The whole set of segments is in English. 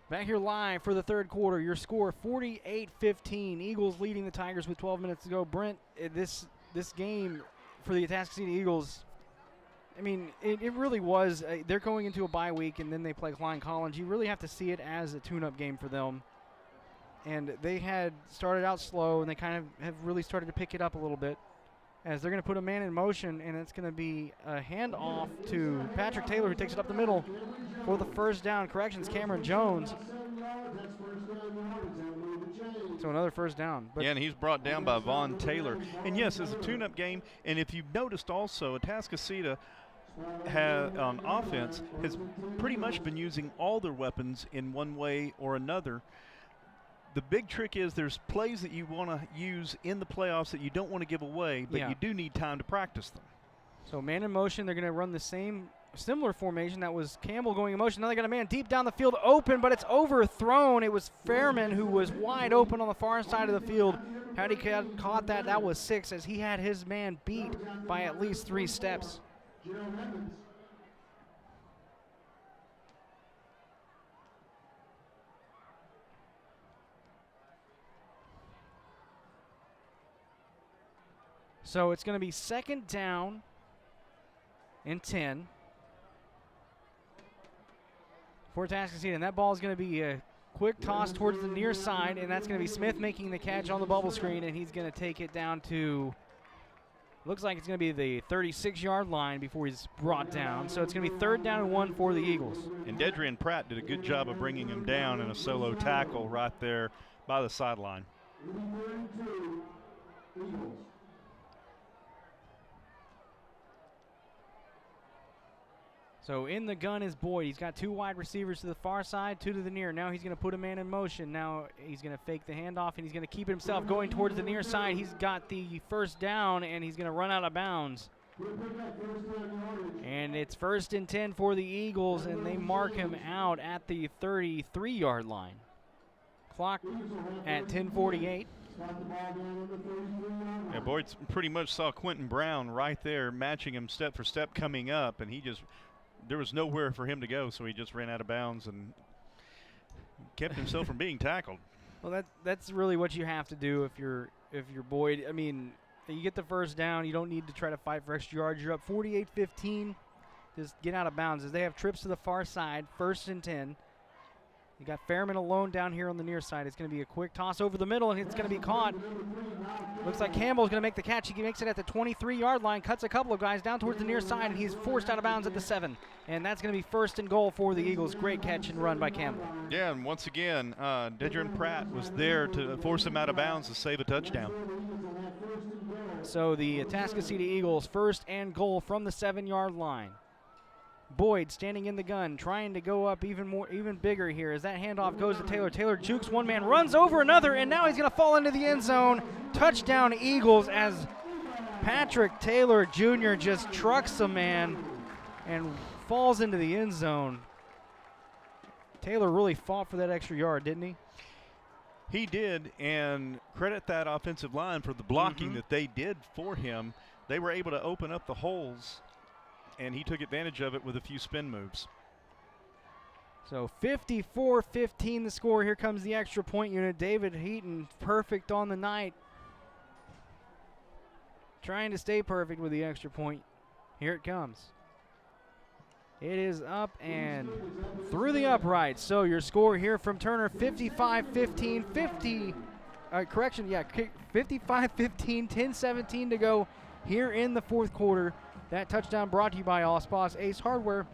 Back here live for the third quarter. Your score 48-15. Eagles leading the Tigers with 12 minutes to go. Brent, this game for the Atascocita Eagles, I mean, it really was. They're going into a bye week, and then they play Klein Collins. You really have to see it as a tune-up game for them. And they had started out slow, and they kind of have really started to pick it up a little bit as they're going to put a man in motion, and it's going to be a handoff to Patrick Taylor, who takes it up the middle for the first down. Corrections, Cameron Jones. So another first down. But yeah, and he's brought down by Vaughn Taylor. And yes, it's a tune-up game, and if you've noticed also, Atascocita on offense has pretty much been using all their weapons in one way or another. The big trick is there's plays that you want to use in the playoffs that you don't want to give away, but you do need time to practice them. So man in motion, they're going to run the similar formation. That was Campbell going in motion. Now they got a man deep down the field open, but it's overthrown. It was Fairman who was wide open on the far side of the field. Had he caught that, that was 6, as he had his man beat by at least 3 steps. So it's going to be second down and 10 for Atascocita. And that ball is going to be a quick toss towards the near side, and that's going to be Smith making the catch on the bubble screen, and he's going to take it down to, looks like it's going to be the 36-yard line before he's brought down. So it's going to be third down and 1 for the Eagles. And Dedrian Pratt did a good job of bringing him down in a solo tackle right there by the sideline. So in the gun is Boyd. He's got 2 wide receivers to the far side, 2 to the near. Now he's going to put a man in motion. Now he's going to fake the handoff, and he's going to keep it himself going towards the near side. He's got the first down, and he's going to run out of bounds. And it's 1st and 10 for the Eagles, and they mark him out at the 33-yard line. Clock at 10:48. Yeah, Boyd pretty much saw Quentin Brown right there matching him step for step coming up, and there was nowhere for him to go, so he just ran out of bounds and kept himself from being tackled. Well, that's really what you have to do if you're Boyd. I mean, you get the first down, you don't need to try to fight for extra yards. You're up 48-15. Just get out of bounds. As they have trips to the far side, 1st and 10. You got Fairman alone down here on the near side. It's going to be a quick toss over the middle, and it's going to be caught. Looks like Campbell's going to make the catch. He makes it at the 23-yard line, cuts a couple of guys down towards the near side, and he's forced out of bounds at the 7. And that's going to be 1st and goal for the Eagles. Great catch and run by Campbell. Yeah, and once again, Dedrian Pratt was there to force him out of bounds to save a touchdown. So the Atascocita Eagles 1st and goal from the 7-yard line. Boyd standing in the gun, trying to go up even bigger here as that handoff goes to Taylor. Taylor jukes one man, runs over another, and now he's going to fall into the end zone. Touchdown Eagles as Patrick Taylor Jr. just trucks a man and falls into the end zone. Taylor really fought for that extra yard, didn't he? He did, and credit that offensive line for the blocking that they did for him. They were able to open up the holes, and he took advantage of it with a few spin moves. So 54-15 the score. Here comes the extra point unit. David Heaton perfect on the night. Trying to stay perfect with the extra point. Here it comes. It is up and through the upright. So your score here from Turner, 55-15, 55-15, 10-17 to go here in the fourth quarter. That touchdown brought to you by Allspa's Ace Hardware.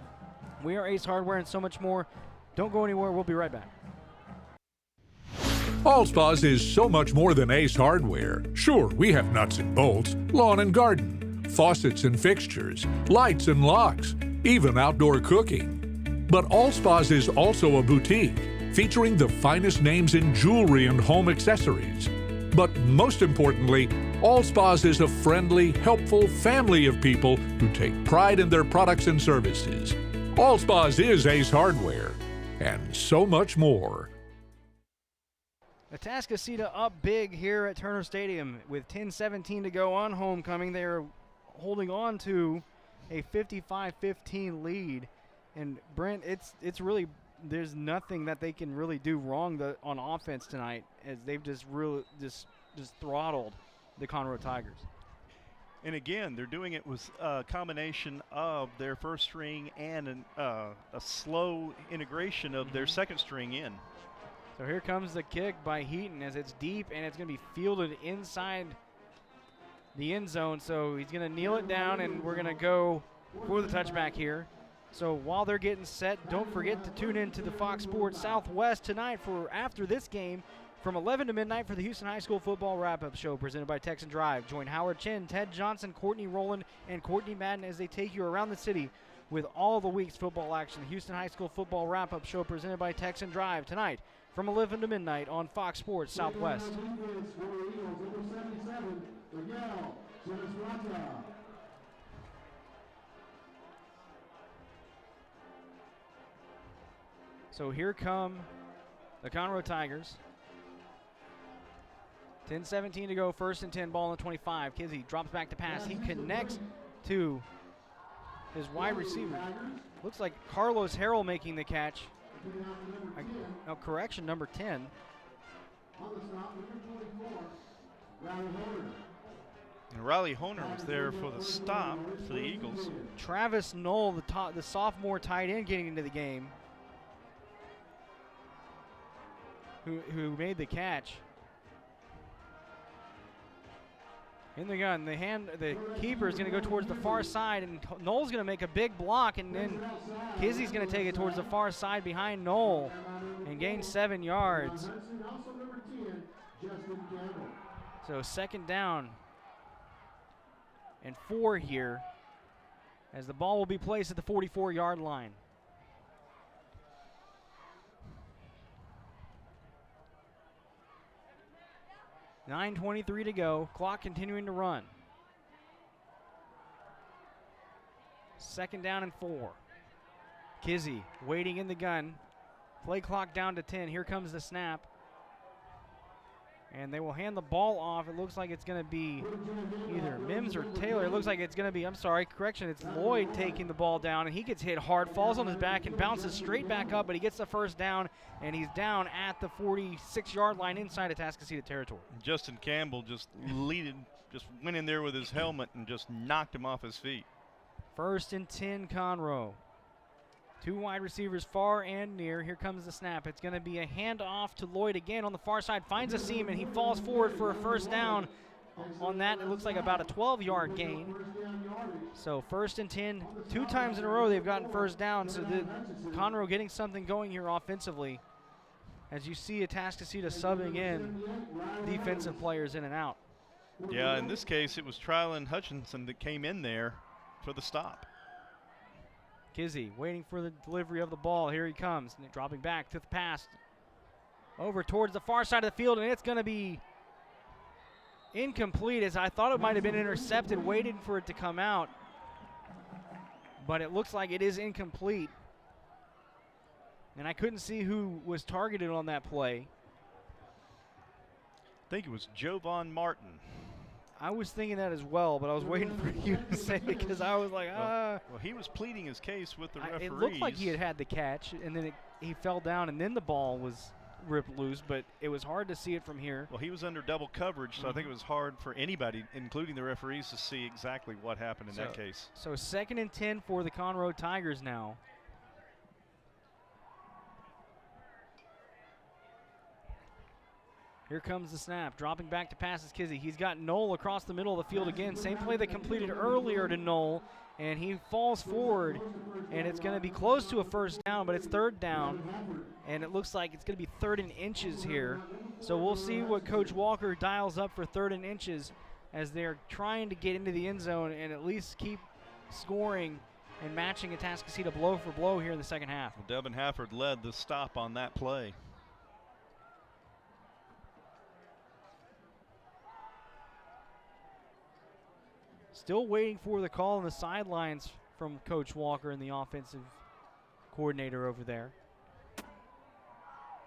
We are Ace Hardware and so much more. Don't go anywhere. We'll be right back. Allspa's is so much more than Ace Hardware. Sure, we have nuts and bolts, lawn and garden, faucets and fixtures, lights and locks, even outdoor cooking. But Allspa's is also a boutique featuring the finest names in jewelry and home accessories. But most importantly, Allspa's is a friendly, helpful family of people who take pride in their products and services. Allspa's is Ace Hardware, and so much more. Atascocita up big here at Turner Stadium with 10-17 to go on homecoming. They're holding on to a 55-15 lead. And Brent, it's really there's nothing that they can really do wrong on offense tonight, as they've just really just throttled the Conroe Tigers. And again, they're doing it with a combination of their first string and a slow integration of their second string in. So here comes the kick by Heaton as it's deep, and it's going to be fielded inside the end zone. So he's going to kneel it down, and we're going to go for the touchback here. So while they're getting set, don't forget to tune in to the Fox Sports Southwest tonight for after this game from 11 to midnight for the Houston High School Football Wrap-Up Show presented by Texan Drive. Join Howard Chin, Ted Johnson, Courtney Rowland, and Courtney Madden as they take you around the city with all the week's football action. The Houston High School Football Wrap-Up Show presented by Texan Drive tonight from 11 to midnight on Fox Sports Southwest. So here come the Conroe Tigers. 10-17 to go, 1st and 10, ball on the 25. Kizzy drops back to pass. He connects to his wide receiver. Looks like Carlos Harrell making the catch. No, correction, number 10. And Riley Honer was there for the stop for the Eagles. Travis Knoll, the sophomore tight end, getting into the game, who made the catch. In the gun, the keeper is going to go towards the far side, and Knoll's going to make a big block, and then Kizzy's going to take it towards the far side behind Knoll and gain 7 yards. So 2nd down and 4 here as the ball will be placed at the 44-yard line. $9:23 to go. Clock continuing to run. 2nd down and 4. Kizzy waiting in the gun. Play clock down to 10. Here comes the snap. And they will hand the ball off. It looks like it's going to be either Mims or Taylor. It looks like it's going to be, I'm sorry, correction, it's Lloyd taking the ball down, and he gets hit hard, falls on his back, and bounces straight back up, but he gets the 1st down, and he's down at the 46-yard line inside of Atascocita territory. Justin Campbell just went in there with his helmet and just knocked him off his feet. 1st and 10, Conroe. 2 wide receivers far and near. Here comes the snap. It's going to be a handoff to Lloyd again on the far side. Finds a seam, and he falls forward for a 1st down. On that, it looks like about a 12-yard gain. So 1st and 10. 2 times in a row they've gotten 1st down. So the Conroe getting something going here offensively. As you see Atascocita subbing in defensive players in and out. Yeah, in this case, it was Trylan Hutchinson that came in there for the stop. Kizzy waiting for the delivery of the ball. Here he comes, dropping back to the pass. Over towards the far side of the field, and it's going to be incomplete, as I thought it might have been intercepted, waiting for it to come out. But it looks like it is incomplete. And I couldn't see who was targeted on that play. I think it was Jovan Martin. I was thinking that as well, but I was waiting for you to say it because I was like, Well, he was pleading his case with the referees. It looked like he had the catch, and then he fell down, and then the ball was ripped loose, but it was hard to see it from here. Well, he was under double coverage, so I think it was hard for anybody, including the referees, to see exactly what happened in that case. So 2nd and 10 for the Conroe Tigers now. Here comes the snap, dropping back to pass is Kizzy. He's got Knoll across the middle of the field again. Same play they completed earlier to Knoll, and he falls forward, and it's going to be close to a 1st down, but it's 3rd down, and it looks like it's going to be 3rd and inches here. So we'll see what Coach Walker dials up for 3rd and inches as they're trying to get into the end zone and at least keep scoring and matching Atascocita blow for blow here in the 2nd half. Well, Devin Hafford led the stop on that play. Still waiting for the call on the sidelines from Coach Walker and the offensive coordinator over there.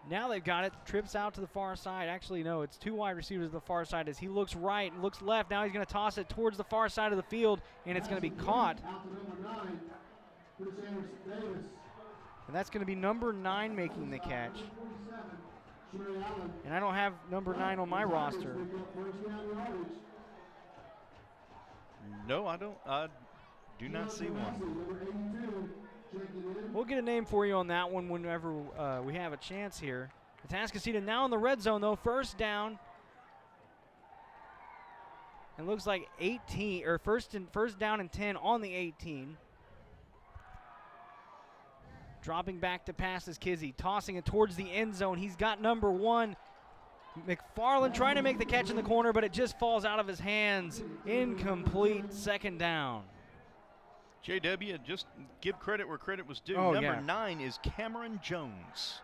Now they've got it. Trips out to the far side. Actually, no, it's 2 wide receivers to the far side as he looks right and looks left. Now he's going to toss it towards the far side of the field, and it's going to be caught. And that's going to be number 9 making the catch. And I don't have number 9 on my roster. No, I don't. I do not see one. We'll get a name for you on that one whenever we have a chance here. Atascocita now in the red zone, though. First down. It looks like 18, or first down and 10 on the 18. Dropping back to pass is Kizzy, tossing it towards the end zone. He's got number 1. McFarland trying to make the catch in the corner, but it just falls out of his hands. Incomplete, second down. JW, just give credit where credit was due. Oh, Number 9 is Cameron Jones.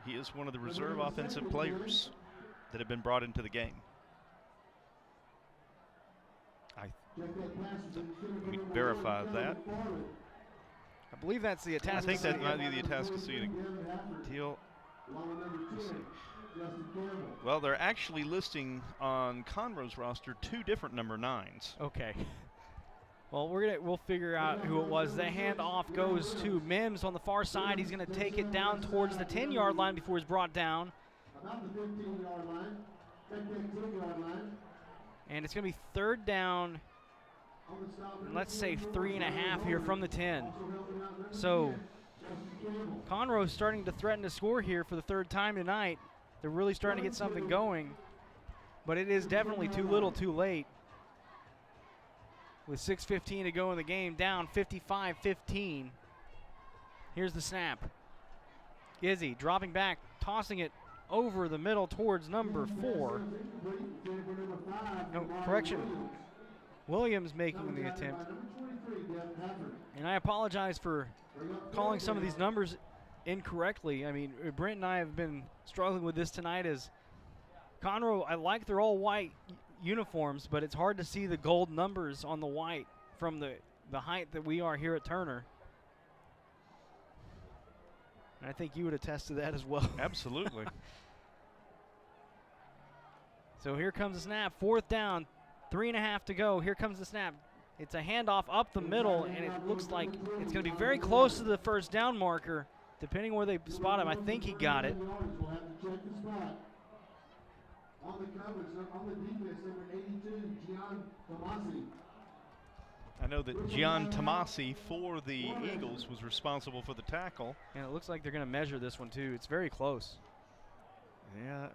He is one of the reserve offensive players that have been brought into the game. Let me verify that. I believe that's the Atascocita. I think that might be the Atascocita deal. Let's see. Well, they're actually listing on Conroe's roster 2 different number 9s. Okay. Well, we'll figure out who it was. The handoff goes to Mims on the far side. He's going to take it down towards the 10-yard line before he's brought down. About the 15-yard line. 10-yard line. And it's going to be third down. Let's say 3.5 here from the 10. So Conroe's starting to threaten to score here for the 3rd time tonight. They're really starting to get something going, but it is definitely too little too late. With 6:15 to go in the game, down 55-15. Here's the snap. Izzy dropping back, tossing it over the middle towards number 4. No, correction. Williams making the attempt. And I apologize for calling some of these numbers incorrectly. I mean, Brent and I have been struggling with this tonight as Conroe, I like their all white uniforms, but it's hard to see the gold numbers on the white from the height that we are here at Turner. And I think you would attest to that as well. Absolutely. So here comes the snap, 4th down, 3.5 to go. Here comes the snap. It's a handoff up the middle, and it looks like it's going to be very close to the first down marker, depending where they spot him. I think he got it. On the coverage, on the defense, number 82, Gian Tomasi. I know that Gian Tomasi for the Eagles was responsible for the tackle. And it looks like they're going to measure this one, too. It's very close. Yeah.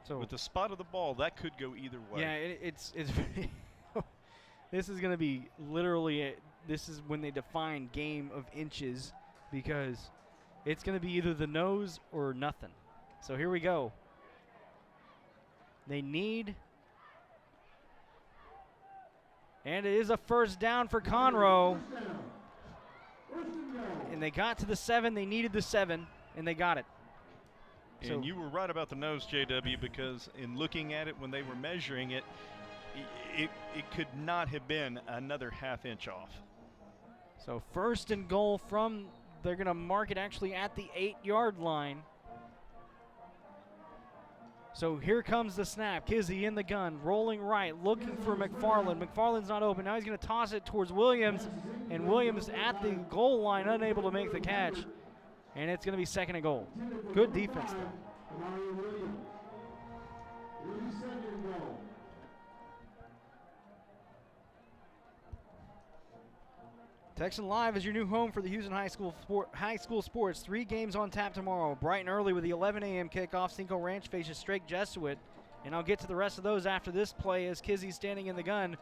So with the spot of the ball, that could go either way. Yeah, it's this is going to be literally this is when they define game of inches, because it's going to be either the nose or nothing. So here we go. They need, and it is a first down for Conroe. And they got to the 7. They needed the 7, and they got it. And So you were right about the nose, JW, because in looking at it when they were measuring it, it could not have been another ½ inch off. So first and goal from, they're going to mark it actually at the 8-yard line. So here comes the snap. Kizzy in the gun, rolling right, looking for McFarland. McFarland's not open. Now he's going to toss it towards Williams, and Williams at the goal line, unable to make the catch. And it's going to be 2nd and goal. Good defense, though. Texan Live is your new home for the Houston High School sports. 3 games on tap tomorrow. Bright and early with the 11 a.m. kickoff. Cinco Ranch faces Strake Jesuit. And I'll get to the rest of those after this play as Kizzy's standing in the gun,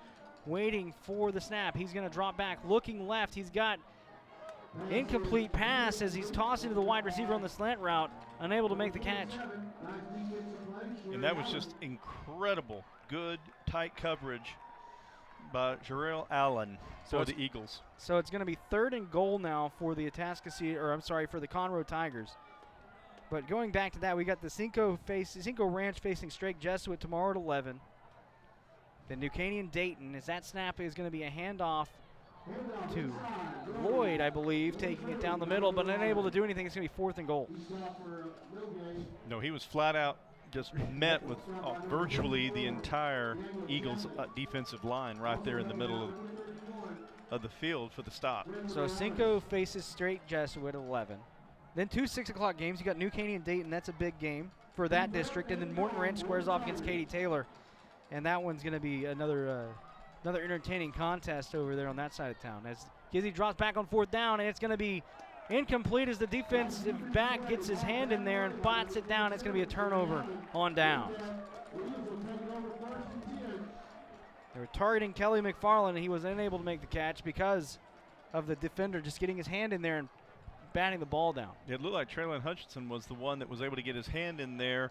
waiting for the snap. He's going to drop back, looking left. He's got incomplete pass as he's tossing to the wide receiver on the slant route, unable to make the catch. And that was just incredible, good, tight coverage by Jarrell Allen for the Eagles. So it's going to be 3rd and goal now for the Atascocita, or I'm sorry, for the Conroe Tigers. But going back to that, we got the Cinco Ranch facing Strake Jesuit tomorrow at 11. Then New Caney and Dayton, as that snap is going to be a handoff to Lloyd, I believe, taking it down the middle, but unable to do anything. It's going to be 4th and goal. No, he was flat out just met with virtually the entire Eagles defensive line right there in the middle of of the field for the stop. So Cinco faces straight Jesuit at 11. Then 2 6 o'clock games. You got New Caney and Dayton. That's a big game for that district. And then Morton Ranch squares off against Katy Taylor. And that one's going to be another entertaining contest over there on that side of town. As Gizzy drops back on 4th down, and it's going to be incomplete as the defensive back gets his hand in there and bots it down. It's going to be a turnover on downs. They were targeting Kelly McFarland, and he was unable to make the catch because of the defender just getting his hand in there and batting the ball down. It looked like Traylon Hutchinson was the one that was able to get his hand in there,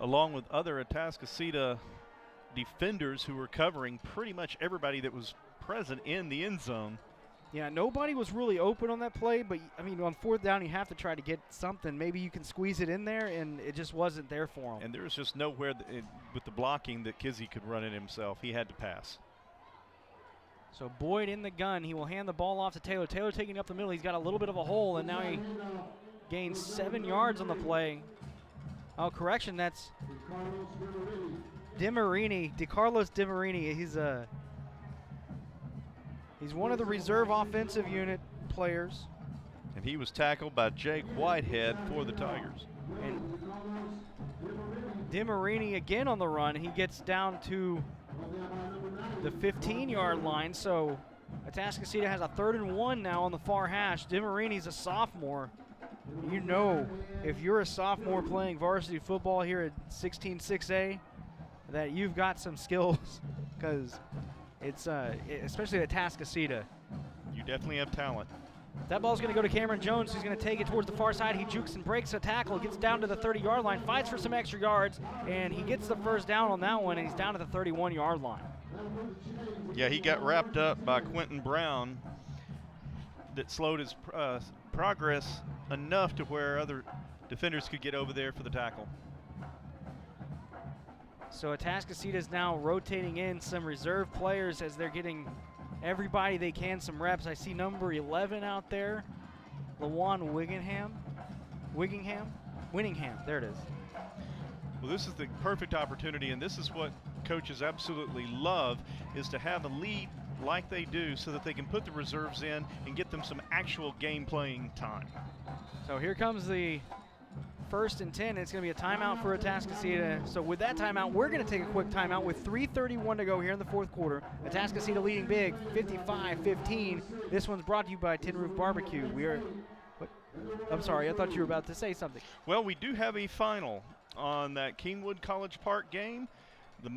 along with other Atascocita defenders who were covering pretty much everybody that was present in the end zone. Yeah, nobody was really open on that play, but, I mean, on 4th down, you have to try to get something. Maybe you can squeeze it in there, and it just wasn't there for him. And there was just nowhere with the blocking that Kizzy could run it himself. He had to pass. So Boyd in the gun. He will hand the ball off to Taylor. Taylor taking up the middle. He's got a little bit of a hole, and now he gains 7 yards on the play. Oh, correction, that's DeCarlos DeMarini. He's one of the reserve offensive unit players. And he was tackled by Jake Whitehead for the Tigers. And DeMarini again on the run. He gets down to the 15-yard line. So Atascocita has a 3rd and 1 now on the far hash. DeMarini's a sophomore. You know, if you're a sophomore playing varsity football here at 16-6A, that you've got some skills, because it's especially at Atascocita. You definitely have talent. That ball's going to go to Cameron Jones, who's going to take it towards the far side. He jukes and breaks a tackle, gets down to the 30-yard line, fights for some extra yards, and he gets the first down on that one, and he's down to the 31-yard line. Yeah, he got wrapped up by Quentin Brown that slowed his progress enough to where other defenders could get over there for the tackle. So Atascocita is now rotating in some reserve players as they're getting everybody they can some reps. I see number 11 out there, Lawan Winningham, there it is. Well, this is the perfect opportunity, and this is what coaches absolutely love, is to have a lead like they do so that they can put the reserves in and get them some actual game playing time. So here comes the 1st and 10. It's going to be a timeout for Atascocita. So with that timeout, we're going to take a quick timeout with 3:31 to go here in the 4th quarter. Atascocita leading big, 55-15. This one's brought to you by Tin Roof Barbecue. I'm sorry, I thought you were about to say something. Well, we do have a final on that Kingwood College Park game. The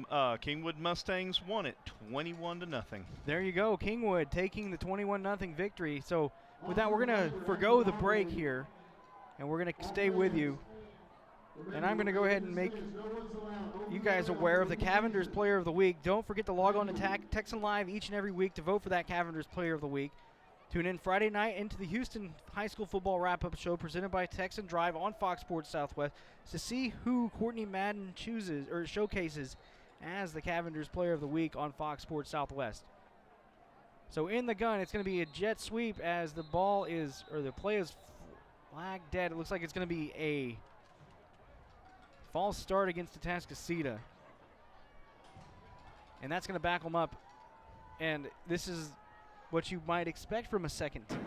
Kingwood Mustangs won it 21-0. There you go, Kingwood taking the 21-0 victory. So with that, we're going to forgo the break here, and we're going to stay with you. And I'm going to go ahead and make you guys aware of the Cavender's Player of the Week. Don't forget to log on to Texan Live each and every week to vote for that Cavender's Player of the Week. Tune in Friday night into the Houston High School Football Wrap-Up Show presented by Texan Drive on Fox Sports Southwest to see who Courtney Madden chooses or showcases as the Cavender's Player of the Week on Fox Sports Southwest. So in the gun, it's going to be a jet sweep as the play is flag dead. It looks like it's going to be a false start against Atascocita. And that's going to back them up. And this is what you might expect from a second team.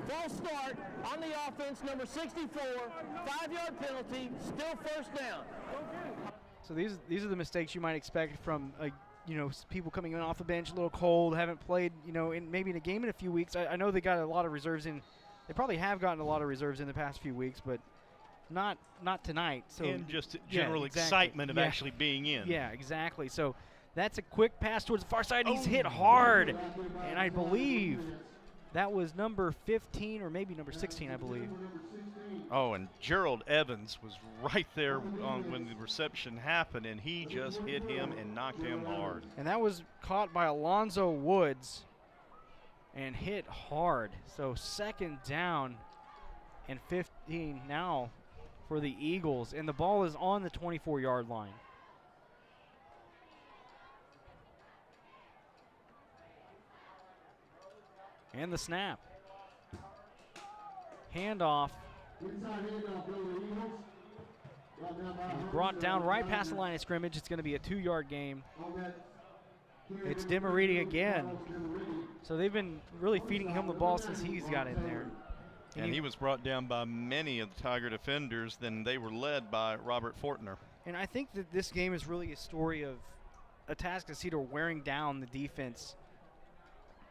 False start on the offense, number 64, 5-yard penalty, still 1st down. So these are the mistakes you might expect from people coming in off the bench a little cold, haven't played maybe in a game in a few weeks. I know they got a lot of reserves in. They probably have gotten a lot of reserves in the past few weeks, but not tonight. So and just general excitement of actually being in. Yeah, exactly. So that's a quick pass towards the far side. He's hit hard, and I believe that was number 15 or maybe number 16, I believe. Oh, and Gerald Evans was right there when the reception happened, and he just hit him and knocked him hard. And that was caught by Alonzo Woods and hit hard. So 2nd down and 15 now for the Eagles, and the ball is on the 24-yard line. And the snap. Handoff. He's brought down right past the line of scrimmage. It's going to be a 2-yard game. It's DeMariti again. So they've been really feeding him the ball since he's got in there. And he was brought down by many of the Tiger defenders. Then they were led by Robert Fortner. And I think that this game is really a story of Atascocita wearing down the defense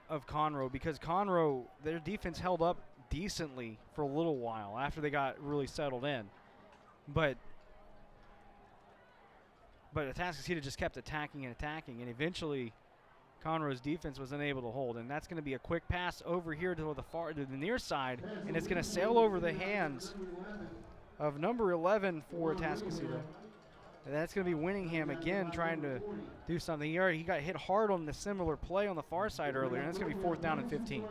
of Conroe, because Conroe, their defense held up decently for a little while after they got really settled in. But Atascocita just kept attacking, and eventually Conroe's defense was unable to hold. And that's going to be a quick pass over here to the near side, and it's going to sail over the hands of number 11 for Atascocita. And that's going to be Winningham again trying to do something. He got hit hard on the similar play on the far side earlier, and it's going to be 4th down and 15.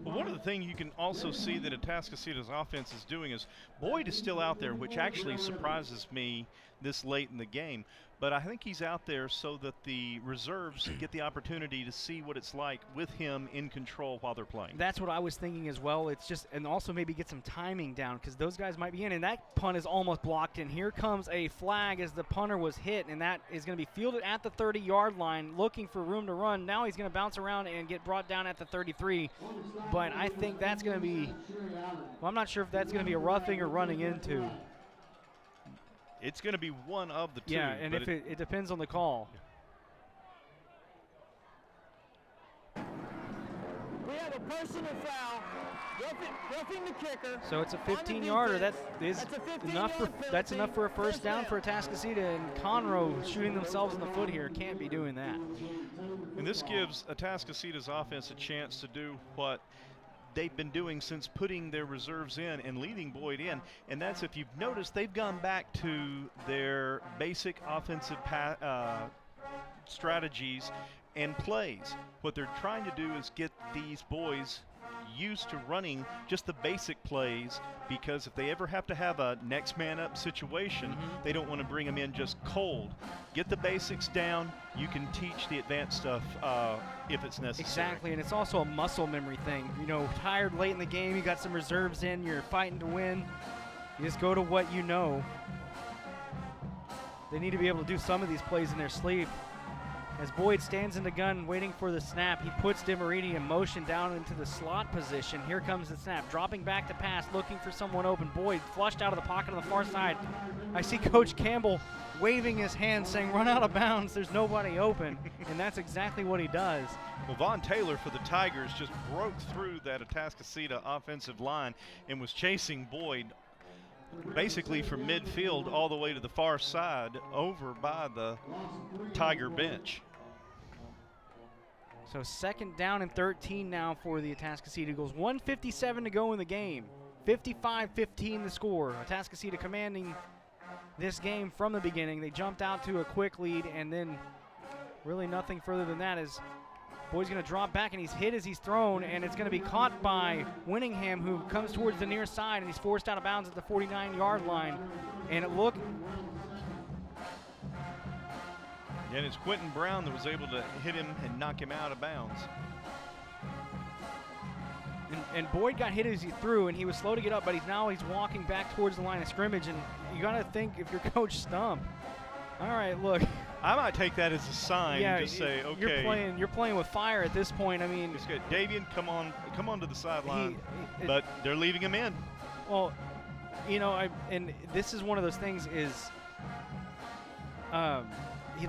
Well, one of the things you can also see that Atascocita's offense is doing is Boyd is still out there, which actually surprises me this late in the game. But I think he's out there so that the reserves get the opportunity to see what it's like with him in control while they're playing. That's what I was thinking as well. It's just, and also maybe get some timing down, because those guys might be in, and that punt is almost blocked. And here comes a flag as the punter was hit, and that is going to be fielded at the 30-yard line, looking for room to run. Now he's going to bounce around and get brought down at the 33. But I think that's going to be, well, I'm not sure if that's going to be a roughing or running into. It's going to be one of the two. Yeah, and if it depends on the call. We have a personal foul, roughing the kicker. So it's a 15-yarder. That's enough for a first down for Atascocita, and Conroe shooting themselves in the foot here. Can't be doing that. And this gives Atascocita's offense a chance to do what they've been doing since putting their reserves in and leaving Boyd in, and that's, if you've noticed, they've gone back to their basic offensive strategies and plays. What they're trying to do is get these boys used to running just the basic plays, because if they ever have to have a next man up situation, they don't want to bring them in just cold. Get the basics down. You can teach the advanced stuff if it's necessary. Exactly, and it's also a muscle memory thing. You know, tired late in the game, you got some reserves in, you're fighting to win. You just go to what you know. They need to be able to do some of these plays in their sleep. As Boyd stands in the gun waiting for the snap, he puts DeMariti in motion down into the slot position. Here comes the snap, dropping back to pass, looking for someone open. Boyd flushed out of the pocket on the far side. I see Coach Campbell waving his hand saying, run out of bounds, there's nobody open. And that's exactly what he does. Well, Von Taylor for the Tigers just broke through that Atascocita offensive line and was chasing Boyd basically from midfield all the way to the far side over by the Tiger bench. So 2nd down and 13 now for the Atascocita Eagles. 1:57 to go in the game. 55-15 the score. Atascocita commanding this game from the beginning. They jumped out to a quick lead, and then really nothing further than that as Boyd's going to drop back, and he's hit as he's thrown, and it's going to be caught by Winningham, who comes towards the near side, and he's forced out of bounds at the 49-yard line. And it looked... And it's Quentin Brown that was able to hit him and knock him out of bounds. And Boyd got hit as he threw, and he was slow to get up, but he's walking back towards the line of scrimmage, and you got to think, if you're Coach Stump, all right, look. I might take that as a sign. Yeah, to say, okay. You're playing with fire at this point. I mean, it's good. Davian, come on to the sideline. But they're leaving him in. Well, you know, and this is one of those things is,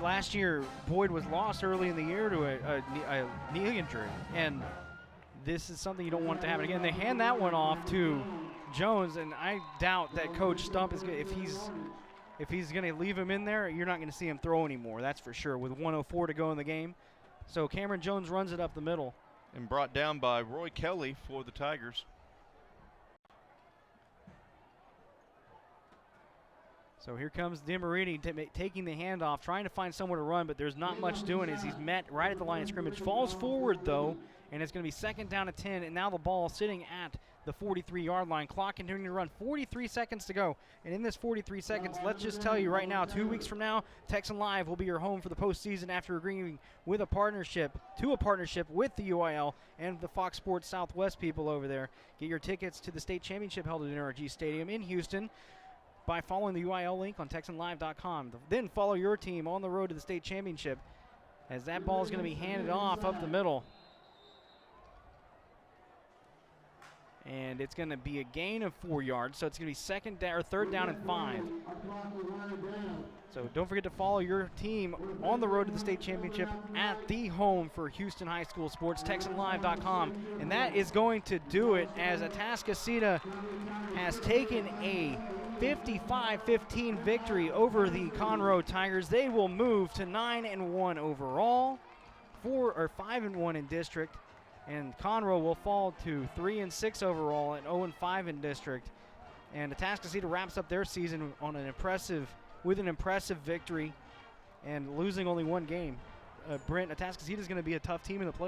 last year Boyd was lost early in the year to a knee injury, and this is something you don't want to happen again. They hand that one off to Jones, and I doubt that Coach Stump is going to, if he's going to leave him in there, you're not going to see him throw anymore, that's for sure, with 1:04 to go in the game. So Cameron Jones runs it up the middle. And brought down by Roy Kelly for the Tigers. So here comes DeMariti taking the handoff, trying to find somewhere to run, but there's not much doing as he's met right at the line of scrimmage. Falls forward, though, and it's going to be 2nd down and 10, and now the ball sitting at the 43-yard line. Clock continuing to run, 43 seconds to go. And in this 43 seconds, let's just tell you right now, 2 weeks from now, Texan Live will be your home for the postseason after agreeing with a partnership with the UIL and the Fox Sports Southwest people over there. Get your tickets to the state championship held at NRG Stadium in Houston by following the UIL link on TexanLive.com. Then follow your team on the road to the state championship as that ball is going to be handed off up the middle. And it's going to be a gain of 4 yards, so it's going to be third down and 5. So don't forget to follow your team on the road to the state championship at the home for Houston High School Sports, TexanLive.com. And that is going to do it, as Atascocita has taken a 55-15 victory over the Conroe Tigers. They will move to 9-1 overall, 5-1 in district. And Conroe will fall to 3-6 overall and 0-5 in district. And Atascocita wraps up their season with an impressive victory and losing only one game. Brent, Atascocita is going to be a tough team in the play.